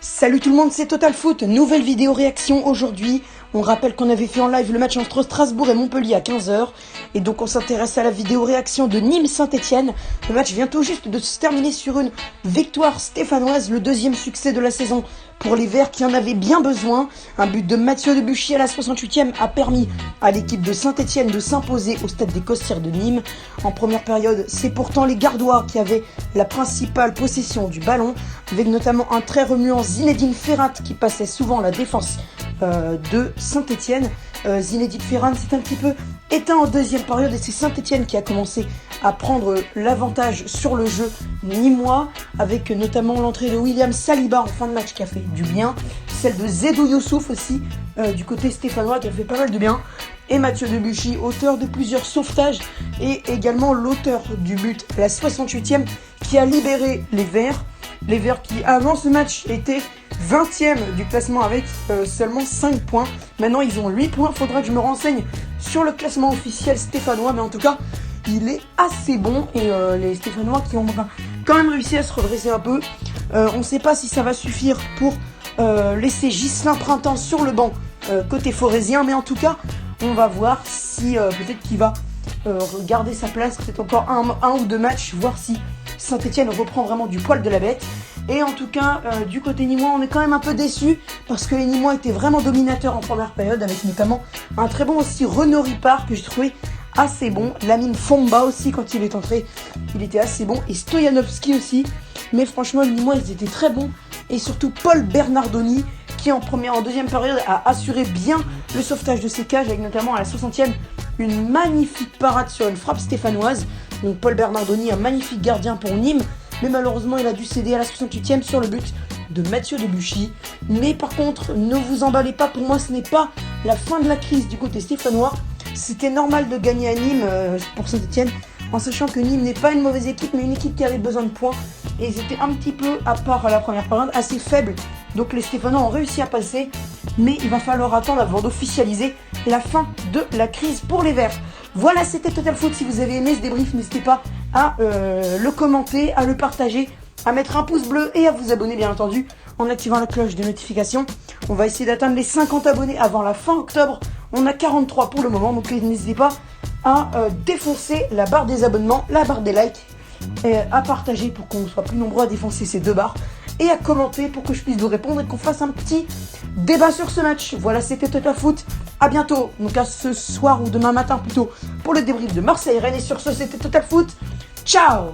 Salut tout le monde, c'est Total Foot, nouvelle vidéo réaction aujourd'hui. On rappelle qu'on avait fait en live le match entre Strasbourg et Montpellier à 15 h. Et donc on s'intéresse à la vidéo réaction de Nîmes-Saint-Etienne. Le match vient tout juste de se terminer sur une victoire stéphanoise, le deuxième succès de la saison pour les Verts qui en avaient bien besoin. Un but de Mathieu Debuchy à la 68e a permis à l'équipe de Saint-Etienne de s'imposer au stade des Costières de Nîmes. En première période, c'est pourtant les Gardois qui avaient la principale possession du ballon, avec notamment un très remuant Zinedine Ferrat qui passait souvent la défense de Saint-Etienne. Zinedine Ferrat s'est un petit peu éteint en deuxième période et c'est Saint-Etienne qui a commencé à prendre l'avantage sur le jeu nîmois, avec notamment l'entrée de William Saliba en fin de match qui a fait du bien, celle de Zedou Youssouf aussi du côté stéphanois qui a fait pas mal de bien, et Mathieu Debuchy, auteur de plusieurs sauvetages et également l'auteur du but, la 68e, qui a libéré les Verts. Les Verts qui avant ce match étaient 20e du classement avec seulement 5 points. Maintenant ils ont 8 points, faudra que je me renseigne sur le classement officiel stéphanois, mais en tout cas il est assez bon et les Stéphanois qui ont quand même réussi à se redresser un peu. On ne sait pas si ça va suffire pour laisser Ghislain Printemps sur le banc côté forésien, mais en tout cas on va voir si peut-être qu'il va garder sa place, peut-être encore un ou deux matchs, voir si Saint-Etienne reprend vraiment du poil de la bête. Et en tout cas, du côté nîmois, on est quand même un peu déçus parce que les Nîmois étaient vraiment dominateurs en première période, avec notamment un très bon aussi Renaud Ripard que j'ai trouvé assez bon. Lamine Fomba aussi, quand il est entré, il était assez bon. Et Stoyanovski aussi. Mais franchement, les Nîmois, ils étaient très bons. Et surtout Paul Bernardoni, qui en deuxième période a assuré bien le sauvetage de ses cages, avec notamment à la 60e une magnifique parade sur une frappe stéphanoise. Donc Paul Bernardoni, un magnifique gardien pour Nîmes, mais malheureusement il a dû céder à la 68e sur le but de Mathieu Debuchy. Mais par contre, ne vous emballez pas, pour moi ce n'est pas la fin de la crise du côté stéphanois. C'était normal de gagner à Nîmes pour Saint-Etienne, en sachant que Nîmes n'est pas une mauvaise équipe, mais une équipe qui avait besoin de points. Et ils étaient un petit peu, à part la première période, assez faibles. Donc les Stéphanois ont réussi à passer, mais il va falloir attendre avant d'officialiser la fin de la crise pour les Verts. Voilà, c'était Total Foot. Si vous avez aimé ce débrief, n'hésitez pas à le commenter, à le partager, à mettre un pouce bleu et à vous abonner bien entendu en activant la cloche de notification. On va essayer d'atteindre les 50 abonnés avant la fin octobre. On a 43 pour le moment, donc n'hésitez pas à défoncer la barre des abonnements, la barre des likes, et à partager pour qu'on soit plus nombreux à défoncer ces deux barres, et à commenter pour que je puisse vous répondre et qu'on fasse un petit débat sur ce match. Voilà, c'était Total Foot. À bientôt, donc à ce soir ou demain matin plutôt, pour le débrief de Marseille-Rennes. Et sur ce, c'était Total Foot. Ciao!